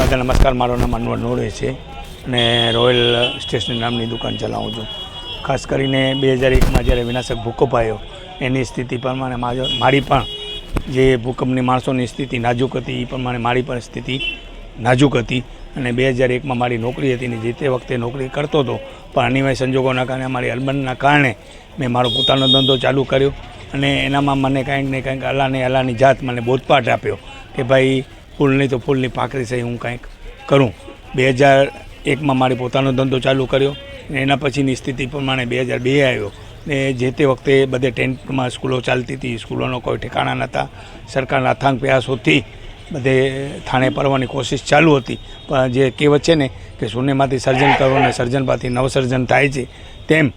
બધા નમસ્કાર. મારું નામ અનવર નોડે છે અને રોયલ સ્ટેશનરી નામની દુકાન ચલાવું છું. ખાસ કરીને 2001માં જ્યારે વિનાશક ભૂકંપ આવ્યો એની સ્થિતિ પ્રમાણે મારી પણ જે ભૂકંપની માણસોની સ્થિતિ નાજુક હતી એ પ્રમાણે મારી પણ સ્થિતિ નાજુક હતી અને 2001માં મારી નોકરી હતી ને જે તે વખતે નોકરી કરતો હતો, પણ અનિવાર્ય સંજોગોના કારણે મારી અલબનના કારણે મેં મારો પોતાનો ધંધો ચાલુ કર્યો અને એનામાં મને કંઈક ને કંઈક અલ્લાહની જાત મને બોધપાઠ આપ્યો કે ભાઈ ફૂલ નહીં તો ફૂલની પાકડી સહી હું કંઈક કરું. 2001માં મારી પોતાનો ધંધો ચાલુ કર્યો ને એના પછીની સ્થિતિ પ્રમાણે 2002 આવ્યો ને જે તે વખતે બધે ટેન્ટમાં સ્કૂલો ચાલતી હતી, સ્કૂલોનો કોઈ ઠેકાણા નહોતા. સરકારના અથાંગ પ્રયાસોથી બધે થાણે પરવાની કોશિશ ચાલુ હતી, પણ જે કહેવત છે ને કે શૂન્યમાંથી સર્જન કરો અને સર્જનમાંથી નવસર્જન થાય છે, તેમ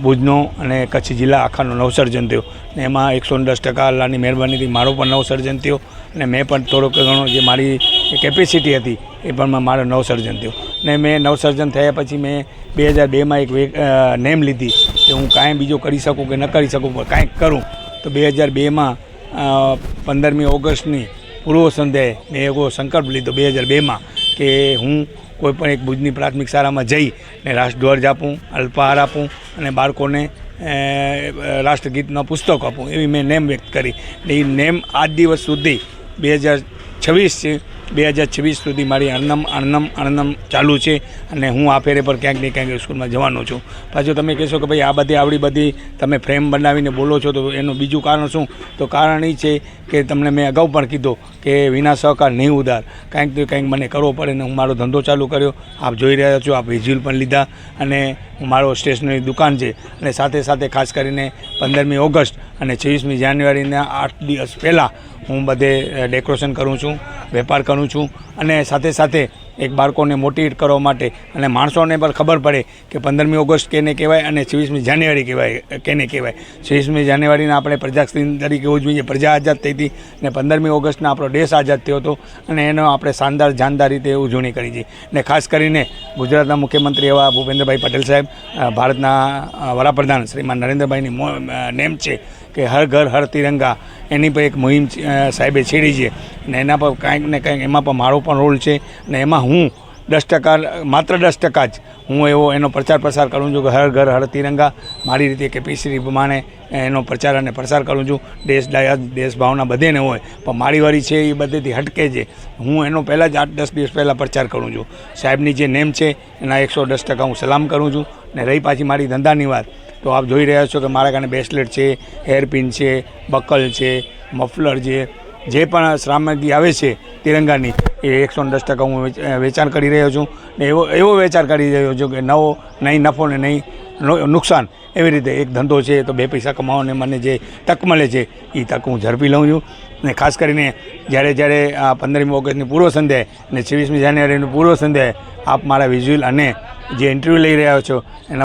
ભુજનો અને કચ્છ જિલ્લા આખાનો નવસર્જન થયો ને એમાં 110% અલ્લાહની મહેરબાનીથી મારો પણ નવસર્જન થયો અને મેં પણ થોડોક ઘણો જે મારી કેપેસિટી હતી એ પણ મારો નવસર્જન થયો ને મેં નવસર્જન થયા પછી મેં 2002માં એક નેમ લીધી કે હું કાંઈ બીજો કરી શકું કે ન કરી શકું પણ કાંઈક કરું. તો 2002માં 15મી ઓગસ્ટની પૂર્વ સંધ્યાએ મેં એવો સંકલ્પ લીધો 2002માં કે હું કોઈપણ એક ભુજની પ્રાથમિક શાળામાં જઈ ને રાષ્ટ્રધ્વજ આપું, અલ્પાહાર આપું અને બાળકોને રાષ્ટ્રગીતનો પુસ્તક આપું, એવી મેં નેમ વ્યક્ત કરી. ને એ નેમ આજ દિવસ સુધી 2026 છે, 2026 સુધી મારી અણનમ ચાલુ છે અને હું આ ફેરે પર ક્યાંક ને ક્યાંક સ્કૂલમાં જવાનો છું. પાછું તમે કહેશો કે ભાઈ આ બધી આવડી બધી તમે ફ્રેમ બનાવીને બોલો છો, તો એનું બીજું કારણ શું? તો કારણ એ છે કે તમને મેં અગાઉ પણ કીધું કે વિના સહકાર નહીં ઉધાર. કાંઈક તો કંઈક મને કરવો પડે ને હું મારો ધંધો ચાલુ કર્યો. આપ જોઈ રહ્યા છો, આપ વિઝ્યુઅલ પણ લીધા અને મારો સ્ટેશનરી દુકાન છે અને સાથે સાથે ખાસ કરીને 15મી ઓગસ્ટ અને 26મી જાન્યુઆરીના 8 દિવસ પહેલાં હું બધે ડેકોરેશન કરું છું, વેપાર કરું છું અને સાથે સાથે એક બાળકોને મોટિવેટ કરવા માટે અને માણસોને પણ ખબર પડે કે 15મી ઓગસ્ટ કેને કહેવાય અને 26મી જાન્યુઆરી કેને કહેવાય. 26મી જાન્યુઆરીના આપણે પ્રજાસત્તાક તરીકે ઉજવીએ, પ્રજા આઝાદ થઈ હતી ને 15મી ઓગસ્ટના આપણો દેશ આઝાદ થયો હતો અને એનો આપણે શાનદાર રીતે ઉજવણી કરી છે. ને ખાસ કરીને ગુજરાતના મુખ્યમંત્રી એવા ભૂપેન્દ્રભાઈ પટેલ સાહેબ, ભારતના વડાપ્રધાન શ્રીમાન નરેન્દ્રભાઈની નેમ છે કે હર ઘર હર તિરંગા, એની પર એક મુહિમ સાહેબે છેડી છે અને એના પર કાંઈક ને કાંઈક એમાં પણ મારો પણ રોલ છે અને એમાં હું 10%, માત્ર 10% જ હું એનો પ્રચાર પ્રસાર કરું છું કે હર ઘર હર તિરંગા. મારી રીતે કેપેસિટી પ્રમાણે એનો પ્રચાર અને પ્રસાર કરું છું. દેશ ભાવના બધેને હોય પણ મારી વારી છે એ બધેથી હટકે છે. હું એનો પહેલાં જ 8-10 દિવસ પહેલાં પ્રચાર કરું છું. સાહેબની જે નેમ છે એના 110% હું સલામ કરું છું. ને રહી પાછી મારી ધંધાની વાત, તો આપ જોઈ રહ્યા છો કે મારા કારણે બ્રેસલેટ છે, હેરપિન છે, બકલ છે, મફલર છે, જે પણ સામગ્રી આવે છે તિરંગાની એ 110% હું વેચાણ કરી રહ્યો છું ને એવો વેચાણ કરી રહ્યો છું કે નહીં નફો ને નહીં નુકસાન. એવી રીતે એક ધંધો છે તો 2 પૈસા કમાવાને મને જે તક મળે છે એ તક હું ઝડપી લઉં છું. ને ખાસ કરીને જ્યારે આ 15મી ઓગસ્ટની પૂર્વ સંધ્યાએ અને 26મી જાન્યુઆરીની પૂર્વ સંધ્યાએ આપ મારા વિઝ્યુઅલ અને જે ઇન્ટરવ્યૂ લઈ રહ્યા છો એના